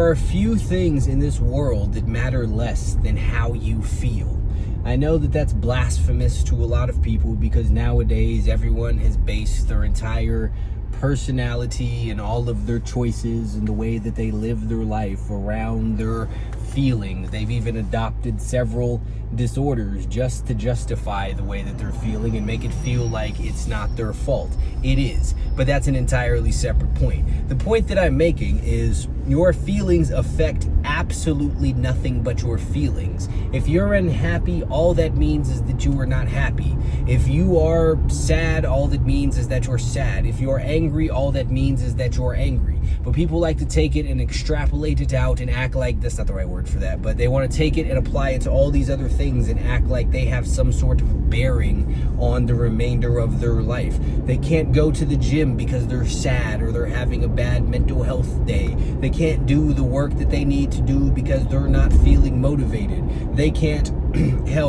There are few things in this world that matter less than how you feel. I know that that's blasphemous to a lot of people because nowadays everyone has based their entire personality and all of their choices and the way that they live their life around their feelings. They've even adopted several disorders just to justify the way that they're feeling and make it feel like it's not their fault. It is, but that's an entirely separate point. The point that I'm making is your feelings affect absolutely nothing but your feelings. If you're unhappy, all that means is that you are not happy. If you are sad, all that means is that you're sad. If you're angry, all that means is that you're angry. But people like to take it and extrapolate it out and act like, that's not the right word for that, but they want to take it and apply it to all these other things and act like they have some sort of bearing on the remainder of their life. They can't go to the gym because they're sad or they're having a bad mental health day. They can't do the work that they need to do because they're not feeling motivated. They can't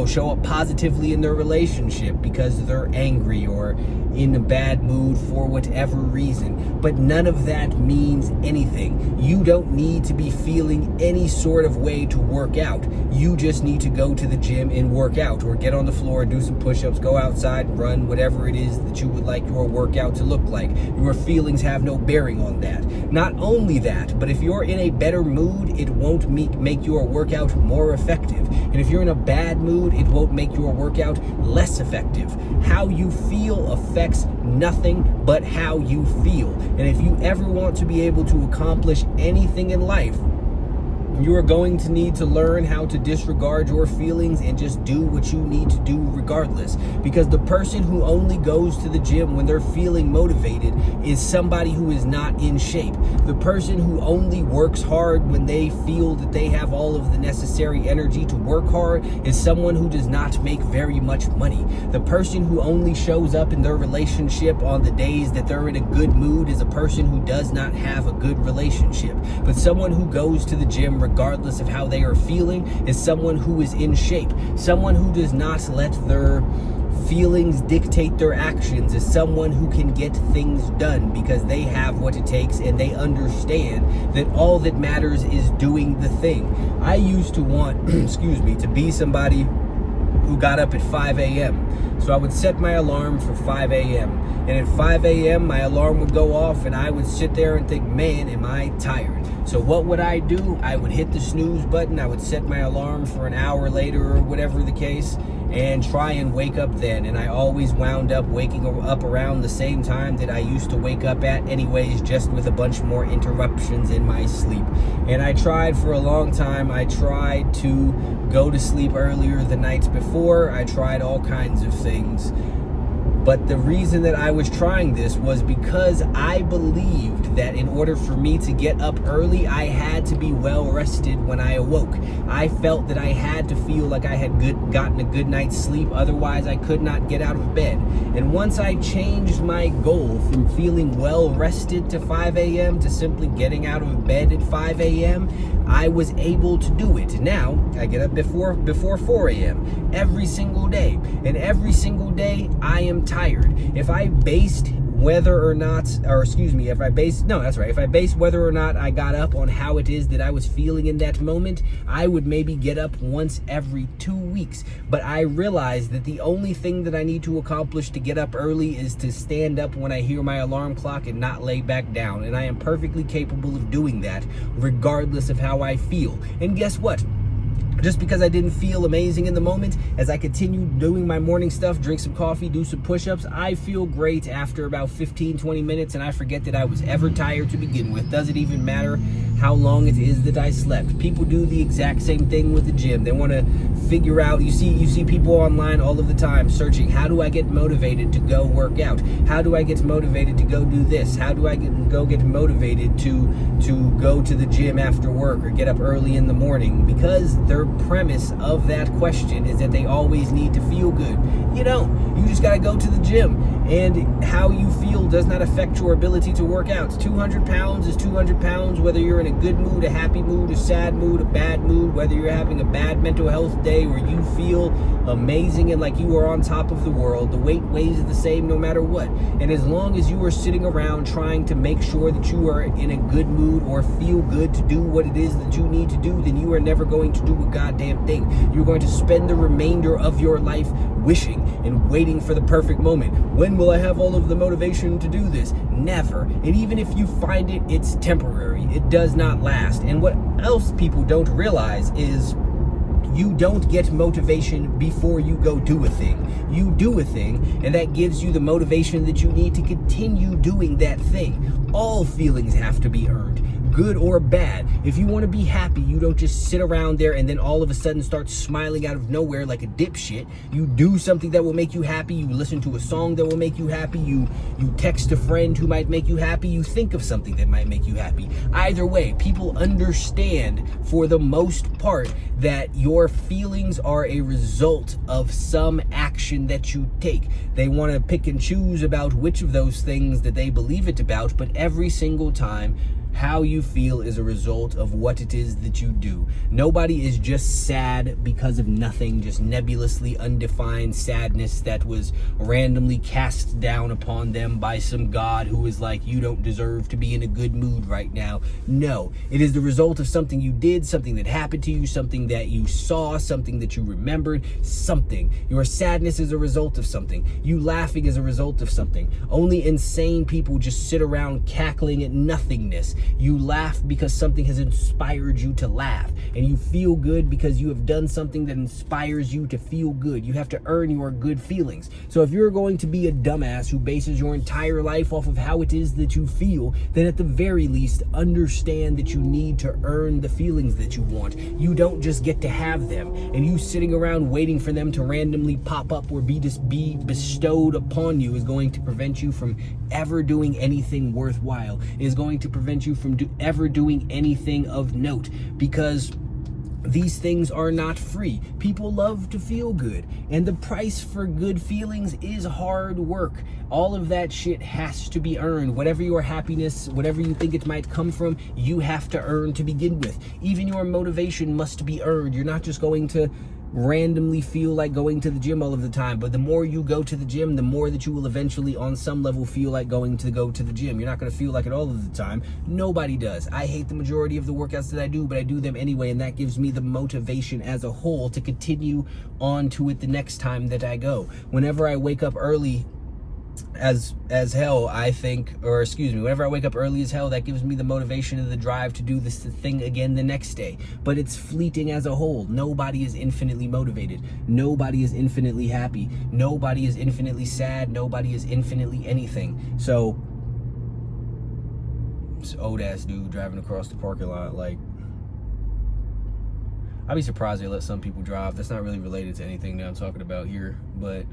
show up positively in their relationship because they're angry or in a bad mood for whatever reason. But none of that means anything. You don't need to be feeling any sort of way to work out. You just need to go to the gym and work out, or get on the floor, do some push-ups, go outside, run, whatever it is that you would like your workout to look like. Your feelings have no bearing on that. Not only that, but if you're in a better mood, it won't make your workout more effective. And if you're in a bad mood, it won't make your workout less effective. How you feel affects nothing but how you feel. And if you ever want to be able to accomplish anything in life, you are going to need to learn how to disregard your feelings and just do what you need to do regardless. Because the person who only goes to the gym when they're feeling motivated is somebody who is not in shape. The person who only works hard when they feel that they have all of the necessary energy to work hard is someone who does not make very much money. The person who only shows up in their relationship on the days that they're in a good mood is a person who does not have a good relationship. But someone who goes to the gym regardless of how they are feeling is someone who is in shape. Someone who does not let their feelings dictate their actions is someone who can get things done because they have what it takes and they understand that all that matters is doing the thing. I used to want, to be somebody who got up at 5 a.m. So I would set my alarm for 5 a.m. And at 5 a.m. my alarm would go off and I would sit there and think, man, am I tired? So what would I do? I would hit the snooze button. I would set my alarm for an hour later or whatever the case and try and wake up then. And I always wound up waking up around the same time that I used to wake up at anyways, just with a bunch more interruptions in my sleep. And I tried for a long time. I tried to go to sleep earlier the nights before. I tried all kinds of things. But the reason that I was trying this was because I believed that in order for me to get up early, I had to be well rested when I awoke. I felt that I had to feel like I had gotten a good night's sleep, otherwise I could not get out of bed. And once I changed my goal from feeling well rested to 5 a.m. to simply getting out of bed at 5 a.m., I was able to do it. Now, I get up before 4 a.m. every single day. And every single day, I am tired. If I based whether or not, if I based whether or not I got up on how it is that I was feeling in that moment, I would maybe get up once every 2 weeks. But I realized that the only thing that I need to accomplish to get up early is to stand up when I hear my alarm clock and not lay back down. And I am perfectly capable of doing that regardless of how I feel. And guess what? Just because I didn't feel amazing in the moment, as I continue doing my morning stuff, drink some coffee, do some push-ups, I feel great after about 15, 20 minutes, and I forget that I was ever tired to begin with. Does it even matter how long it is that I slept? People do the exact same thing with the gym. They want to figure out, you see people online all of the time searching, how do I get motivated to go work out? How do I get motivated to go do this? How do I get motivated to go to the gym after work or get up early in the morning? Because their premise of that question is that they always need to feel good. You don't. You just got to go to the gym. And how you feel does not affect your ability to work out. 200 pounds is 200 pounds, whether you're in a good mood, a happy mood, a sad mood, a bad mood, whether you're having a bad mental health day or you feel amazing and like you are on top of the world. The weight weighs the same no matter what. And as long as you are sitting around trying to make sure that you are in a good mood or feel good to do what it is that you need to do, then you are never going to do a goddamn thing. You're going to spend the remainder of your life wishing and waiting for the perfect moment. When will I have all of the motivation to do this? Never. And even if you find it, it's temporary. It does not last. And what else people don't realize is you don't get motivation before you go do a thing. You do a thing, and that gives you the motivation that you need to continue doing that thing. All feelings have to be earned, good or bad. If you want to be happy, you don't just sit around there and then all of a sudden start smiling out of nowhere like a dipshit. You do something that will make you happy. You listen to a song that will make you happy. You text a friend who might make you happy. You think of something that might make you happy. Either way, people understand for the most part that your feelings are a result of some action that you take. They want to pick and choose about which of those things that they believe it about, but every single time, how you feel is a result of what it is that you do. Nobody is just sad because of nothing, just nebulously undefined sadness that was randomly cast down upon them by some god who is like, you don't deserve to be in a good mood right now. No, it is the result of something you did, something that happened to you, something that you saw, something that you remembered, something. Your sadness is a result of something. You laughing is a result of something. Only insane people just sit around cackling at nothingness. You laugh because something has inspired you to laugh, and you feel good because you have done something that inspires you to feel good. You have to earn your good feelings. So if you're going to be a dumbass who bases your entire life off of how it is that you feel, then at the very least, understand that you need to earn the feelings that you want. You don't just get to have them, and you sitting around waiting for them to randomly pop up or be bestowed upon you is going to prevent you from ever doing anything worthwhile. It is going to prevent you from ever doing anything of note, because these things are not free. People love to feel good, and the price for good feelings is hard work. All of that shit has to be earned. Whatever your happiness, whatever you think it might come from, you have to earn to begin with. Even your motivation must be earned. You're not just going to randomly feel like going to the gym all of the time, but the more you go to the gym, the more that you will eventually on some level feel like go to the gym. You're not going to feel like it all of the time. Nobody does. I hate the majority of the workouts that I do, but I do them anyway, and that gives me the motivation as a whole to continue on to it the next time that I go. Whenever I wake up early as hell, I think, or excuse me, whenever I wake up early as hell, that gives me the motivation and the drive to do this thing again the next day. But it's fleeting as a whole. Nobody is infinitely motivated. Nobody is infinitely happy. Nobody is infinitely sad. Nobody is infinitely anything. So this old ass dude driving across the parking lot, like, I'd be surprised they let some people drive. That's not really related to anything that I'm talking about here, but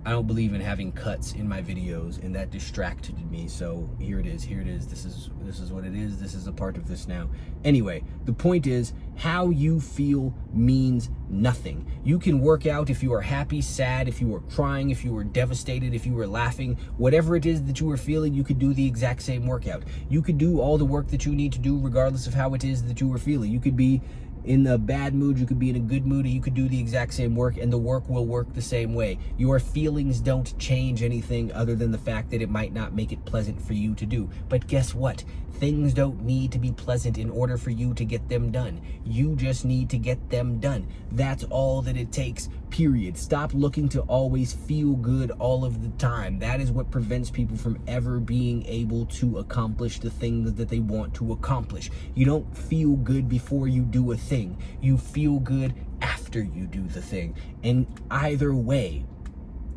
I don't believe in having cuts in my videos, and that distracted me. So here it is. This is what it is. This is a part of this now. Anyway, the point is, how you feel means nothing. You can work out if you are happy, sad, if you are crying, if you are devastated, if you are laughing, whatever it is that you are feeling, you could do the exact same workout. You could do all the work that you need to do regardless of how it is that you are feeling. You could be in a bad mood, you could be in a good mood, and you could do the exact same work, and the work will work the same way. Your feelings don't change anything other than the fact that it might not make it pleasant for you to do. But guess what? Things don't need to be pleasant in order for you to get them done. You just need to get them done. That's all that it takes, period. Stop looking to always feel good all of the time. That is what prevents people from ever being able to accomplish the things that they want to accomplish. You don't feel good before you do a thing. You feel good after you do the thing. And either way,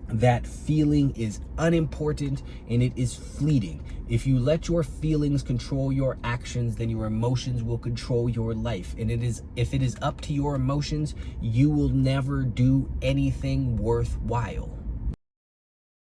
that feeling is unimportant and it is fleeting. If you let your feelings control your actions, then your emotions will control your life. And if it is up to your emotions, you will never do anything worthwhile.